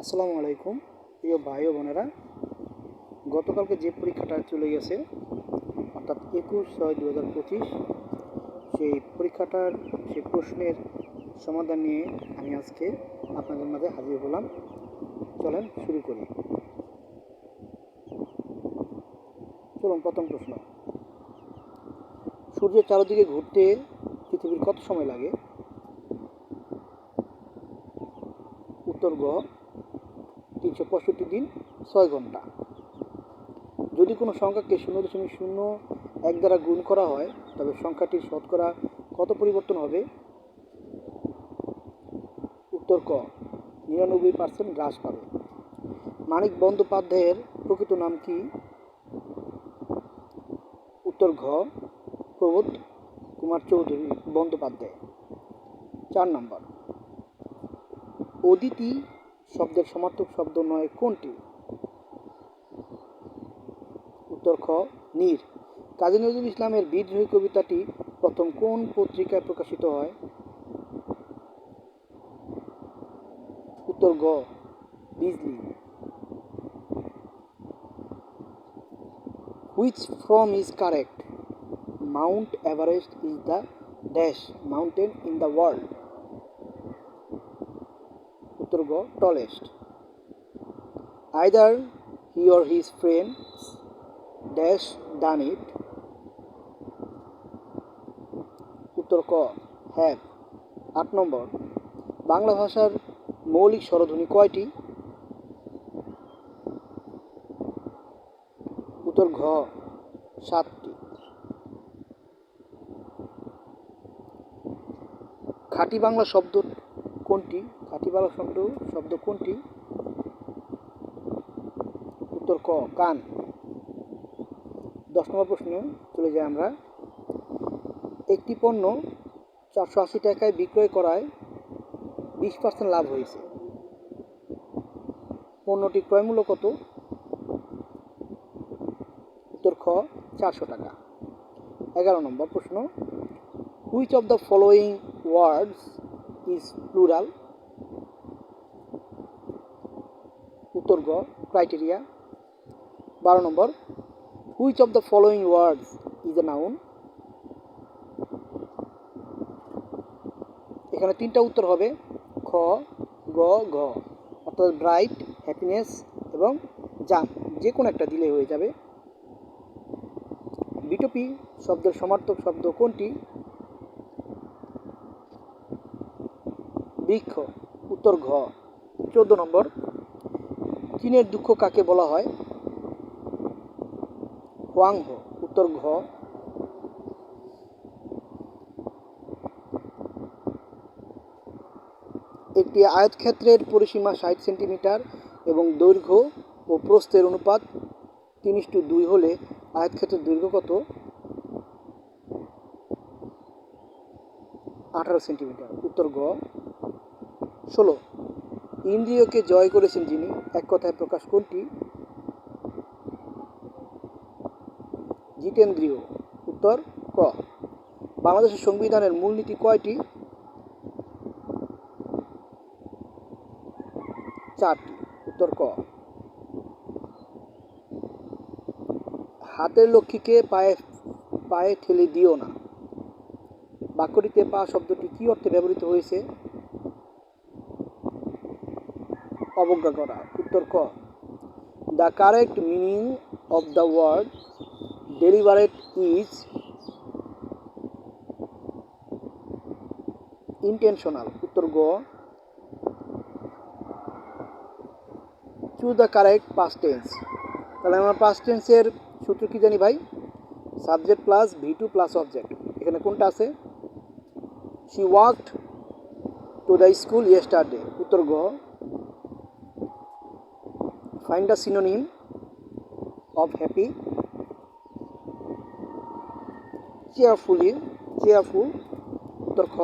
আসসালামু আলাইকুম প্রিয় ভাই ও বোনেরা। গতকালকে যে পরীক্ষাটা চলে গেছে অর্থাৎ 21/6/2025 সেই পরীক্ষাটার সেই প্রশ্নের সমাধান নিয়ে আমি আজকে আপনাদের মাঝে হাজির হলাম। চলেন শুরু করি। চলুন, প্রথম প্রশ্ন, সূর্যের চারদিকে ঘুরতে পৃথিবীর কত সময় লাগে? উত্তর গ 365 দিন 6 ঘন্টা। যদি কোনো সংখ্যাকে 0.01 দ্বারা গুণ করা হয় তবে সংখ্যাটির শতকরা কত পরিবর্তন হবে? উত্তর ক 99% হ্রাস পাবে। মানিক বন্দ্যোপাধ্যায়ের প্রকৃত নাম কি? উত্তর ঘ প্রবোধ কুমার চৌধুরী বন্দ্যোপাধ্যায়। 4 নম্বর, অদিতি শব্দের সমার্থক শব্দ নয় কোনটি? উত্তর খ নীর। কাজী নজরুল ইসলামের বিদ্রোহী কবিতাটি প্রথম কোন পত্রিকায় প্রকাশিত হয়? উত্তর গ বিজলি। Which form is correct? Mount Everest is the dash mountain in the world. উত্তর গ tallest. Either he or his friends dash done it. উত্তর ক হ্যাভ। 8 নম্বর, বাংলা ভাষার মৌলিক স্বরধ্বনি কয়টি? উত্তর ঘ 7টি। খাঁটি বাংলা শব্দ কোনটি? খাঁটি বাংলা শব্দ কোনটি? উত্তর ক কান। 10 নম্বর প্রশ্নে চলে যাই আমরা। একটি পণ্য 480 টাকায় বিক্রয় করায় 20% লাভ হয়েছে। পণ্যটির ক্রয় মূল্য কত? উত্তর খ 400 টাকা। 11 নম্বর প্রশ্ন, which of the following words is plural? উত্তর গ criteria. 12 number, which of the following words is a noun? এখানে 3টা উত্তর হবে খ গ ঘ, অর্থাৎ ব্রাইট, হ্যাপিনেস এবং জাম্প, যে কোনো একটা দিলে হয়ে যাবে। বিটপি শব্দের সমার্থক শব্দ কোনটি? বৃক্ষ। উত্তর ঘ। 14 নম্বর, চীনের দুঃখ কাকে বলা হয়? হোয়াংহো। উত্তর ঘ। একটি আয়তক্ষেত্রের পরিসীমা 60 সেন্টিমিটার এবং দৈর্ঘ্য ও প্রস্থের অনুপাত 3:2 হলে আয়তক্ষেত্রের দৈর্ঘ্য কত? 18 সেন্টিমিটার। উত্তর গ। 16, ইন্দ্রিয়কে জয় করেছেন যিনি, এক কথায় প্রকাশ কোনটি? জিতেন্দ্রীয়। উত্তর ক। বাংলাদেশের সংবিধানের মূলনীতি কয়টি? 4টি। উত্তর ক। হাতের লক্ষ্মীকে পায়ে ঠেলে দিও না বাক্যটিতে পা শব্দটি কি অর্থে ব্যবহৃত হয়েছে? অবজ্ঞা করা। উত্তর ক। The correct meaning of the word deliberate is intentional. উত্তর গ। Choose the correct past tense. তাহলে আমরা পাস্ট টেন্সের সূত্র কি জানি ভাই? Subject plus V2 plus object. এখানে কোনটা আছে? She walked to the school yesterday. উত্তর গ। Find the synonym of happy. Cheerful. উত্তর খ।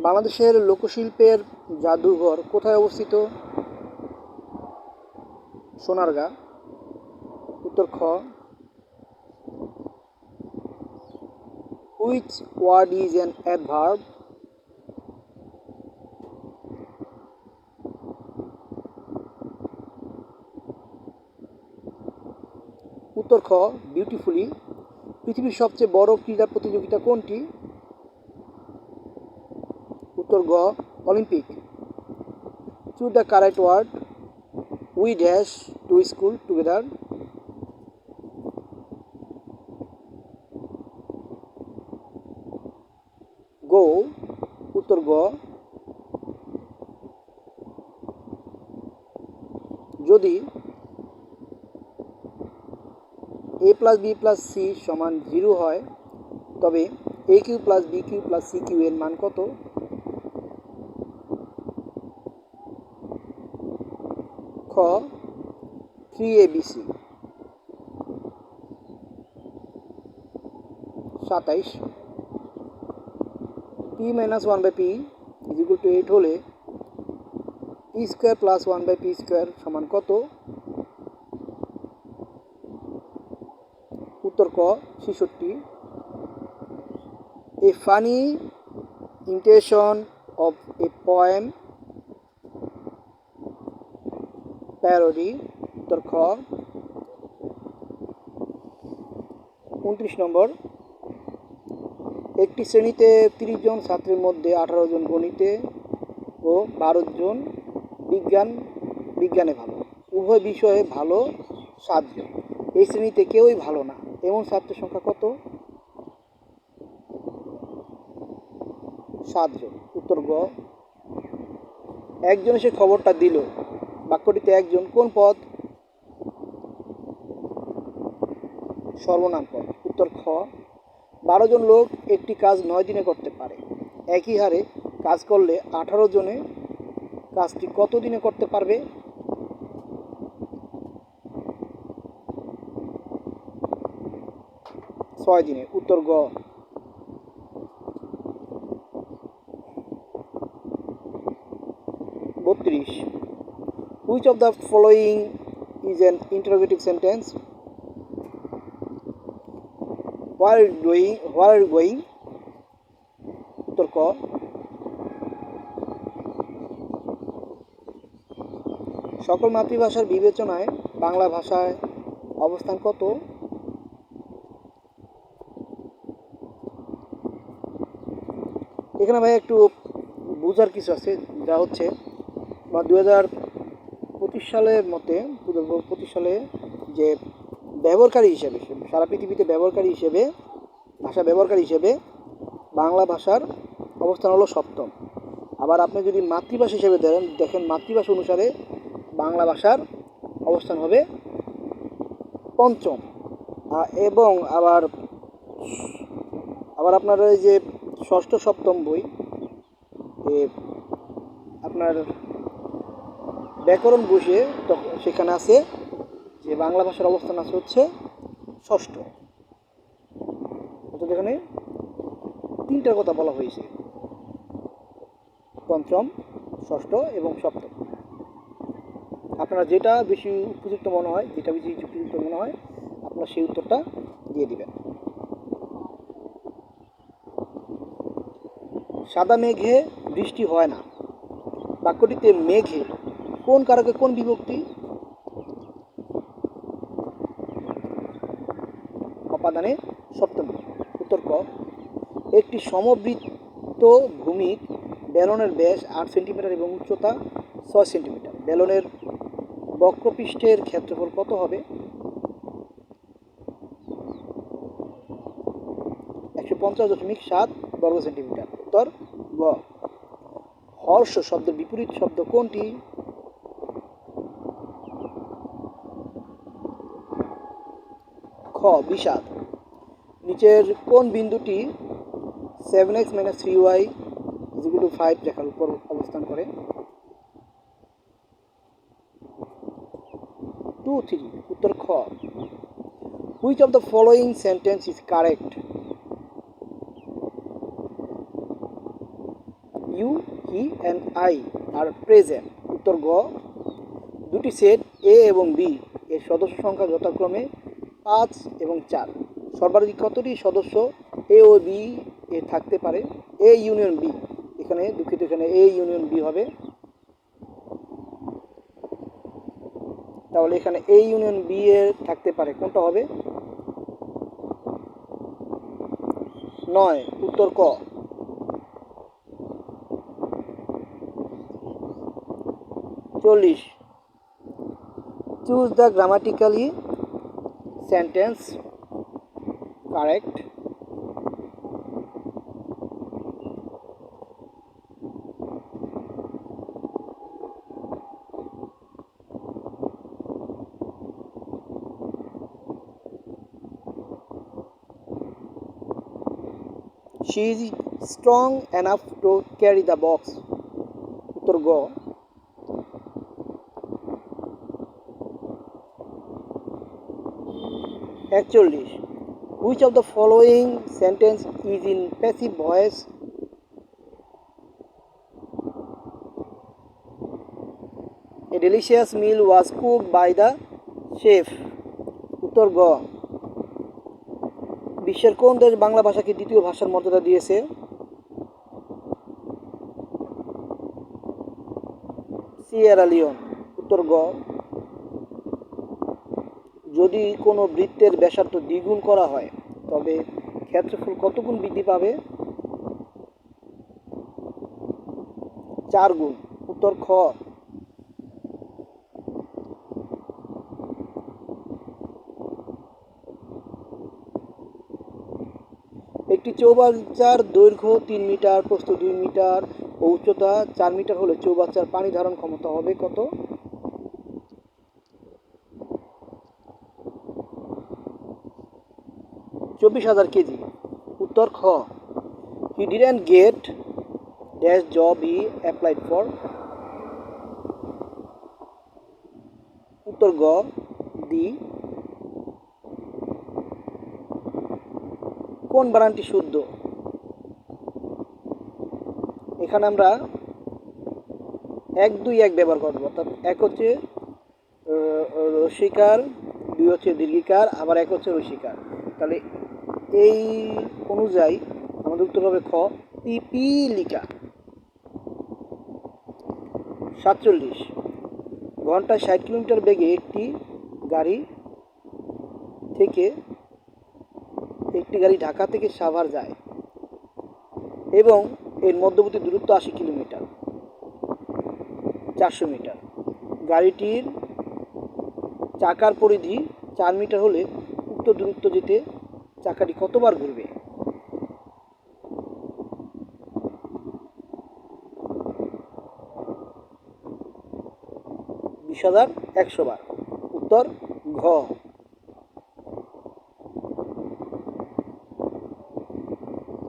বাংলাদেশের লোকশিল্পের জাদুঘর কোথায় অবস্থিত? সোনারগাঁ। উত্তর খ। Which word is an adverb? উত্তর খ বিউটিফুলি। পৃথিবীর সবচেয়ে বড় ক্রীড়া প্রতিযোগিতা কোনটি? উত্তর গ Olympic. Choose the correct word. We dash to school together. Go. উত্তর গ যদি a plus B plus C সমান 0 হয় তবে a cube plus B cube plus C cube এর মান কত? খ 3abc। 27 p minus 1 by P is equal to 8 হলে P square plus 1 by P square সমান কত? উত্তর ক 66। A funny imitation of a poem parody। উত্তর খ 29 নম্বর। একটি শ্রেণীতে 30 জন ছাত্রের মধ্যে 18 জন গণিতে ও 12 জন বিজ্ঞানে ভালো। উভয় বিষয়ে ভালো 7 জন। এই শ্রেণীতে কেউই ভালো না এমন ছাত্রের সংখ্যা কত? 7 জন। উত্তর গ একজন এসে খবরটা দিল। বাক্যটিতে একজন কোন পদ? সর্বনাম পদ। উত্তর খ 12 জন লোক একটি কাজ 9 দিনে করতে পারে। একই হারে কাজ করলে 18 জনে কাজটি কত দিনে করতে পারবে? 6 দিনে। উত্তর গ 32। Which of the following is an interrogative sentence? Where are you going? Where are you going? উত্তর ক সকল মাতৃভাষার বিবেচনায় বাংলা ভাষায় অবস্থান কত? এখানে ভাই একটু বোঝার কিছু আছে, যা হচ্ছে 2025 সালের মতে 2025 সালে যে ব্যবহারকারী হিসেবে সারা পৃথিবীতে ভাষা ব্যবহারকারী হিসেবে বাংলা ভাষার অবস্থান হলো 7ম। আবার আপনি যদি মাতৃভাষা হিসেবে দেখেন মাতৃভাষা অনুসারে বাংলা ভাষার অবস্থান হবে 5ম। এবং আবার আপনার এই যে 6ষ্ঠ 7ম বই আপনার ব্যাকরণ বসে সেখানে আছে যে বাংলা ভাষার অবস্থান আছে হচ্ছে 6ষ্ঠ। অর্থাৎ এখানে 3টার কথা বলা হয়েছে, 5ম, 6ষ্ঠ এবং 7ম। আপনারা যেটা বেশি উপযুক্ত মনে হয় আপনারা সেই উত্তরটা দিয়ে দিবেন। সাদা মেঘে বৃষ্টি হয় না। বাক্যটিতে মেঘে কোন কারকে কোন বিভক্তি? অপাদানে সপ্তমী। উত্তর ক একটি সমবৃত্ত ভূমিক বেলনের ব্যাস 8 সেন্টিমিটার এবং উচ্চতা 6 সেন্টিমিটার। বেলনের বক্রপৃষ্ঠের ক্ষেত্রফল কত হবে? 150.7 বর্গ সেন্টিমিটার। উত্তর গ হর্ষ শব্দের বিপরীত শব্দ কোনটি? খ বিষাদ। নিচের কোন বিন্দুটি 7x - 3y = 5 রেখার উপর অবস্থান করে? 2, 3। উত্তর খ Which of the following sentence is correct? You, he and I are present. উত্তর গ দুটি সেট এ এবং বি এর সদস্য সংখ্যা যথাক্রমে 5 এবং 4। সর্বাধিক কতটি সদস্য এ ও বি এর থাকতে পারে? A union B. এখানে এ ইউনিয়ন বি হবে। তাহলে এখানে এ ইউনিয়ন বি এর থাকতে পারে, কোনটা হবে? 9 উত্তর ক। 40 choose the grammatically sentence correct. She is strong enough to carry the box. উত্তর গ। 41 which of the following sentence is in passive voice? A delicious meal was cooked by the chef. উত্তর গ। বিশ্বের কোন দেশ বাংলা ভাষাকে দ্বিতীয় ভাষার মর্যাদা দিয়েছে? Sierra Leone. উত্তর গ। যদি কোনো বৃত্তের ব্যাসার্ধ দ্বিগুণ করা হয় তবে ক্ষেত্রফল কত গুণ বৃদ্ধি পাবে? 4 গুণ। উত্তর খ। একটি চৌবাচ্চার দৈর্ঘ্য 3 মিটার, প্রস্থ 2 মিটার ও উচ্চতা 4 মিটার হলে চৌবাচ্চার পানি ধারণ ক্ষমতা হবে কত? 24,000 কেজি। উত্তর খ। He didn't get dash job he applied for. উত্তর গ। দি। কোন বানানটি শুদ্ধ? এখানে আমরা 1 2 1 ব্যবহার করব, অর্থাৎ 1 হচ্ছে রসিকার, 2 হচ্ছে দীর্ঘিকার, আবার 1 হচ্ছে রসিকার। তাহলে এই অনুযায়ী আমাদের উত্তর হবে খ, পিপিলিকা। 47 ঘন্টায় 60 কিলোমিটার বেগে একটি গাড়ি ঢাকা থেকে সাভার যায় এবং এর মধ্যবর্তী দূরত্ব 80 কিলোমিটার, 400 মিটার। গাড়িটির চাকার পরিধি 4 মিটার হলে উক্ত দূরত্ব যেতে চাকাটি কতবার ঘুরবে? 20,100 বার। উত্তর ঘ।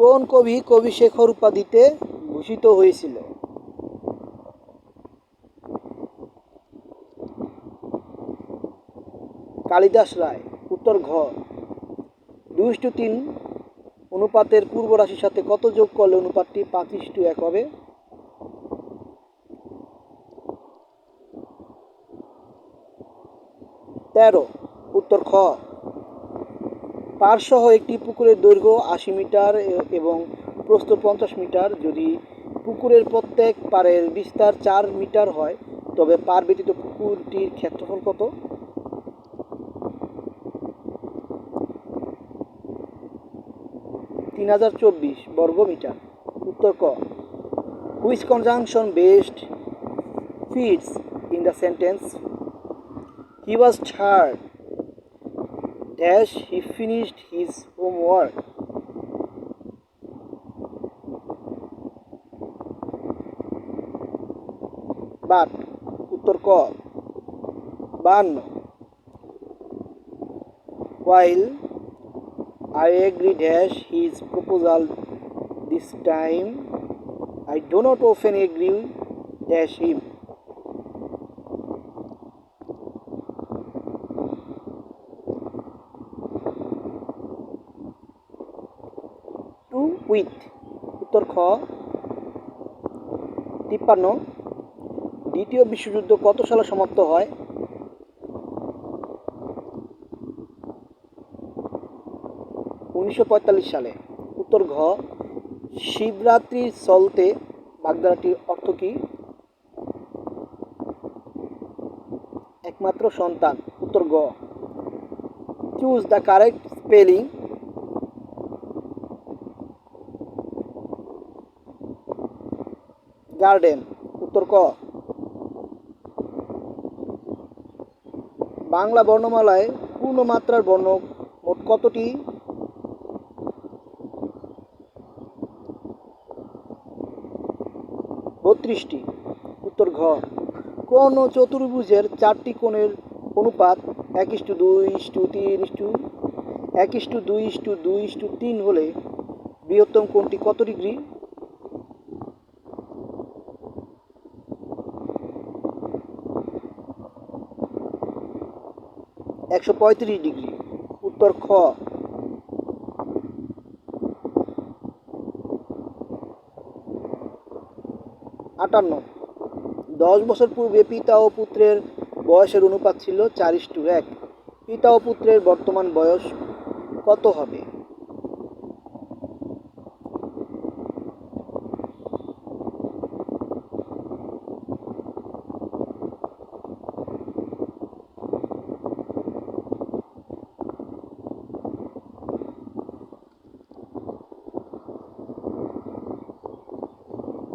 কোন কবি কবি শেখর উপাধিতে ভূষিত হয়েছিল? কালিদাস রায়। উত্তর ঘ। 2:3 অনুপাতের পূর্ব রাশির সাথে কত যোগ করলে অনুপাতটি 5:1 হবে? 13। উত্তর খ। পাড়সহ একটি পুকুরের দৈর্ঘ্য 80 মিটার এবং প্রস্থ 50 মিটার। যদি পুকুরের প্রত্যেক পাড়ের বিস্তার 4 মিটার হয় তবে পাড় ব্যতীত পুকুরটির ক্ষেত্রফল কত? 3024 বর্গ মিটার। উত্তর ক। Which conjunction best fits in the sentence he was tired dash he finished his homework? But উত্তর ক। 52 while I agree dash his proposal this time I do not often agree dash him. To with উত্তর খ। 53 দ্বিতীয় বিশ্বযুদ্ধ কত সালে সমাপ্ত হয়? 1945 সালে। উত্তর ঘ। শিবরাত্রির চলতে বাগধারাটির অর্থ কী? একমাত্র সন্তান? উত্তর গ। Choose the correct spelling. Garden. উত্তর ক। বাংলা বর্ণমালায় পূর্ণমাত্রার বর্ণ মোট কতটি? 32টি। উত্তর ঘ। কোন চতুর্ভুজের 4টি কোণের অনুপাত 1:2:1:2:2:3 হলে বৃহত্তম কোণটি কত ডিগ্রি? 135 ডিগ্রি। উত্তর খ। 58। 10 বছর পূর্বে পিতা ও পুত্রের বয়সের অনুপাত ছিল 4:1। পিতা ও পুত্রের বর্তমান বয়স কত হবে?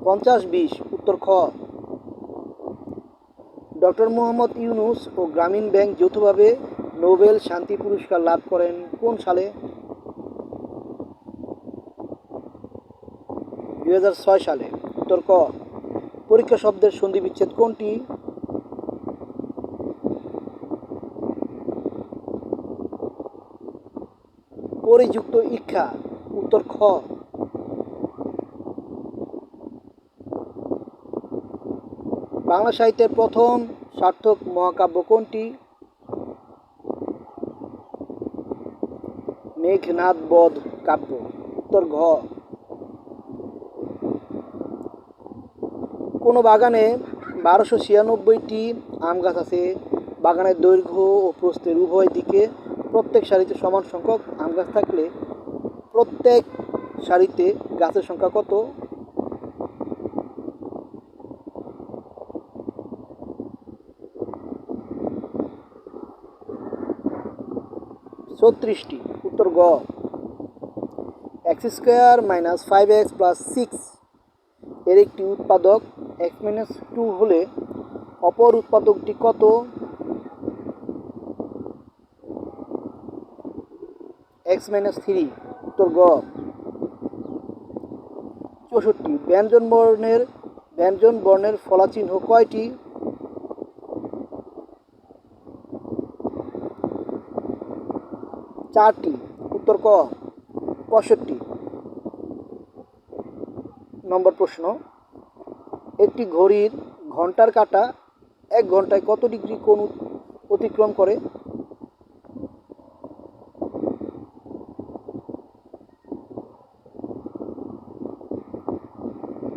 50-20। উত্তর খ। ডক্টর মোহাম্মদ ইউনূস ও গ্রামীণ ব্যাংক যৌথভাবে নোবেল শান্তি পুরস্কার লাভ করেন কোন সালে? 2006 সালে। উত্তর ক। পরীক্ষা শব্দের সন্ধিবিচ্ছেদ কোনটি? পরিযুক্ত ইক্ষা। উত্তর খ। বাংলা সাহিত্যের প্রথম সার্থক মহাকাব্য কোনটি? মেঘনাদ বধ কাব্য। উত্তর ঘ। কোন বাগানে 1296টি আম গাছ আছে? বাগানের দৈর্ঘ্য ও প্রস্থের উভয় দিকে প্রত্যেক সারিতে সমান সংখ্যক আম গাছ থাকলে প্রত্যেক সারিতে গাছের সংখ্যা কত? 36টি। উত্তর গ। x² - 5x + 6 এর একটি উৎপাদক x-2 হলে অপর উৎপাদকটি কত? x-3। উত্তর গ। 64। ব্যঞ্জন বর্ণের ফলাচিহ্ন কয়টি? 4টি। উত্তর ক। 65 নম্বর প্রশ্ন। একটি ঘড়ির ঘন্টার কাঁটা 1 ঘন্টায় কত ডিগ্রি কোণ অতিক্রম করে?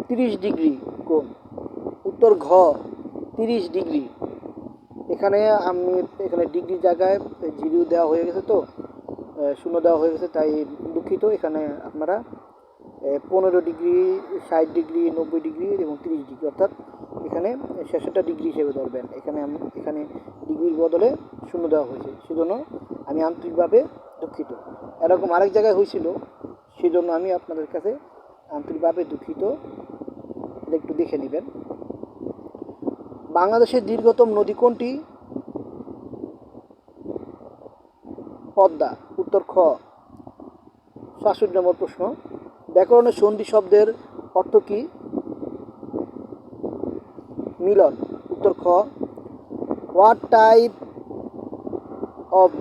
30 ডিগ্রি কোণ। উত্তর ঘ। 30 ডিগ্রি। এখানে ডিগ্রি জায়গায় জিরো দেওয়া হয়ে গেছে, তো শূন্য দেওয়া হয়ে গেছে, তাই দুঃখিত। এখানে আপনারা 15 ডিগ্রি, 60 ডিগ্রি, 90 ডিগ্রি এবং 30 ডিগ্রি, অর্থাৎ এখানে শেষেরটা ডিগ্রি হিসেবে ধরবেন। এখানে ডিগ্রির বদলে শূন্য দেওয়া হয়েছে, সেজন্য আমি আন্তরিকভাবে দুঃখিত। এরকম আরেক জায়গায় হয়েছিল, সেজন্য আমি আপনাদের কাছে আন্তরিকভাবে দুঃখিত। একটু দেখে নেবেন। বাংলাদেশের দীর্ঘতম নদী কোনটি? পদ্মা। উত্তর খ। 67 নম্বর প্রশ্ন। ব্যাকরণে সন্ধি শব্দের অর্থ কী? মিলন। উত্তর খ। What type of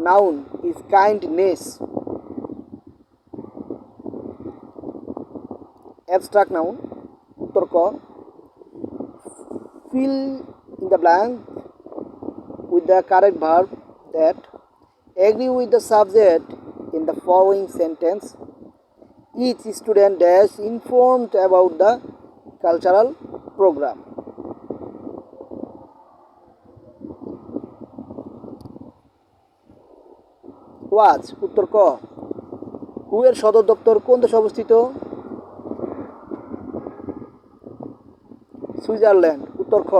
noun is kindness? Abstract noun. উত্তর ক। fill in the blank with the correct verb that agree with the subject in the following sentence. Each student dash informed about the cultural program. ওয়াজ। উত্তর ক। হু এর সদর দপ্তর কোন দেশে অবস্থিত? সুইজারল্যান্ড। উত্তর খ।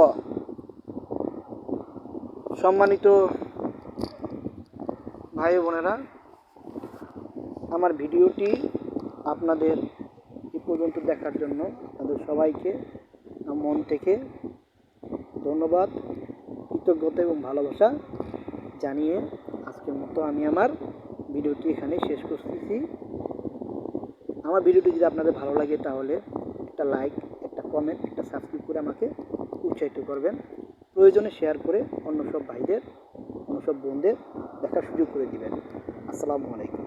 সম্মানিত ভাই বোনেরা, আমার ভিডিওটি আপনাদের এই পর্যন্ত দেখার জন্য আপনাদের সবাইকে মন থেকে ধন্যবাদ, কৃতজ্ঞতা এবং ভালোবাসা জানিয়ে আজকের মতো আমি আমার ভিডিওটি এখানে শেষ করতেছি। আমার ভিডিওটি যদি আপনাদের ভালো লাগে তাহলে একটা লাইক, একটা কমেন্ট, একটা সাবস্ক্রাইব করে আমাকে উৎসাহিত করবেন। প্রয়োজনে শেয়ার করে অন্য সব ভাইদের, অন্য সব বোনদের দেখার সুযোগ করে দিবেন। আসসালামু আলাইকুম।